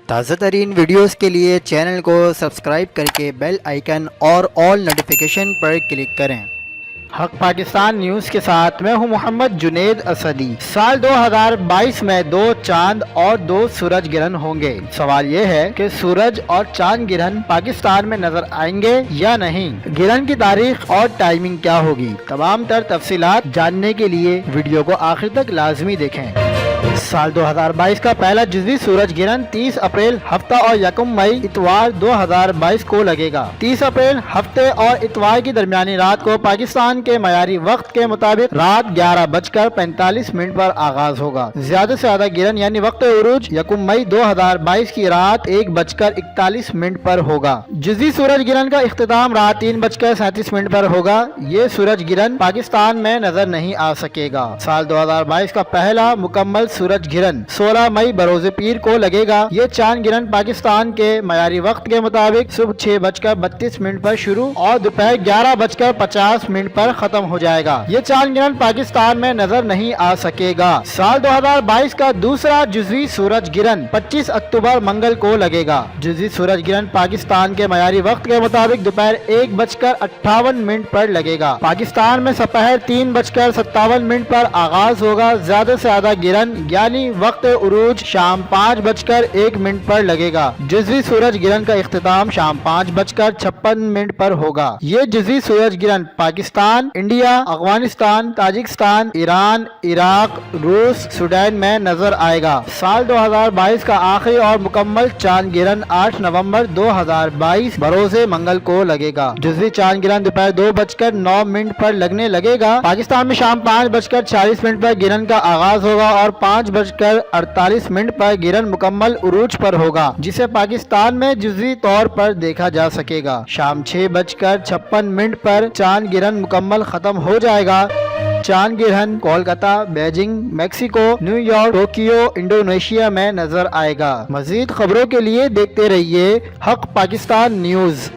تازہ ترین ویڈیوز کے لیے چینل کو سبسکرائب کر کے بیل آئیکن اور آل نوٹیفیکیشن پر کلک کریں۔ حق پاکستان نیوز کے ساتھ میں ہوں محمد جنید اسدی۔ سال 2022 میں 2 چاند اور 2 سورج گرہن ہوں گے۔ سوال یہ ہے کہ سورج اور چاند گرہن پاکستان میں نظر آئیں گے یا نہیں؟ گرہن کی تاریخ اور ٹائمنگ کیا ہوگی؟ تمام تر تفصیلات جاننے کے لیے ویڈیو کو آخر تک لازمی دیکھیں۔ سال 2022 کا پہلا جزوی سورج گرہن 30 اپریل ہفتہ اور 1 مئی اتوار 2022 کو لگے گا۔ 30 اپریل ہفتے اور اتوار کی درمیانی رات کو پاکستان کے معیاری وقت کے مطابق رات 11:45 پر آغاز ہوگا۔ زیادہ سے زیادہ گرہن یعنی وقت عروج 1 مئی 2022 کی رات 1:41 پر ہوگا۔ جزوی سورج گرہن کا اختتام رات 3:37 پر ہوگا۔ یہ سورج گرہن پاکستان میں نظر نہیں آ سکے گا۔ سال 2022 کا پہلا مکمل سورج گرہن 16 مئی بروز پیر کو لگے گا۔ یہ چاند گرہن پاکستان کے معیاری وقت کے مطابق صبح 6:32 پر شروع اور دوپہر 11:50 پر ختم ہو جائے گا۔ یہ چاند گرہن پاکستان میں نظر نہیں آ سکے گا۔ سال 2022 کا دوسرا جزوی سورج گرہن 25 اکتوبر منگل کو لگے گا۔ جزوی سورج گرہن پاکستان کے معیاری وقت کے مطابق دوپہر 1:58 پر لگے گا۔ پاکستان میں سپہر 3:57 پر آغاز ہوگا۔ زیادہ سے زیادہ گرہن یعنی وقت عروج شام 5:01 پر لگے گا۔ جزوی سورج گرہن کا اختتام شام 5:56 پر ہوگا۔ یہ جزوی سورج گرہن پاکستان، انڈیا، افغانستان، تاجکستان، ایران، عراق، روس، سوڈان میں نظر آئے گا۔ سال 2022 کا آخری اور مکمل چاند گرہن 8 نومبر 2022 بروز منگل کو لگے گا۔ جزوی چاند گرہن دوپہر 2:09 پر لگنے لگے گا۔ پاکستان میں شام 5:40 پر گرہن کا آغاز ہوگا اور 5:48 پر گرہن مکمل عروج پر ہوگا، جسے پاکستان میں جزوی طور پر دیکھا جا سکے گا۔ شام 6:56 پر چاند گرہن مکمل ختم ہو جائے گا۔ چاند گرہن Kolkata, Beijing, Mexico, new York, Tokyo, Indonesia میں نظر آئے گا۔ مزید خبروں کے لیے دیکھتے رہیے حق پاکستان نیوز۔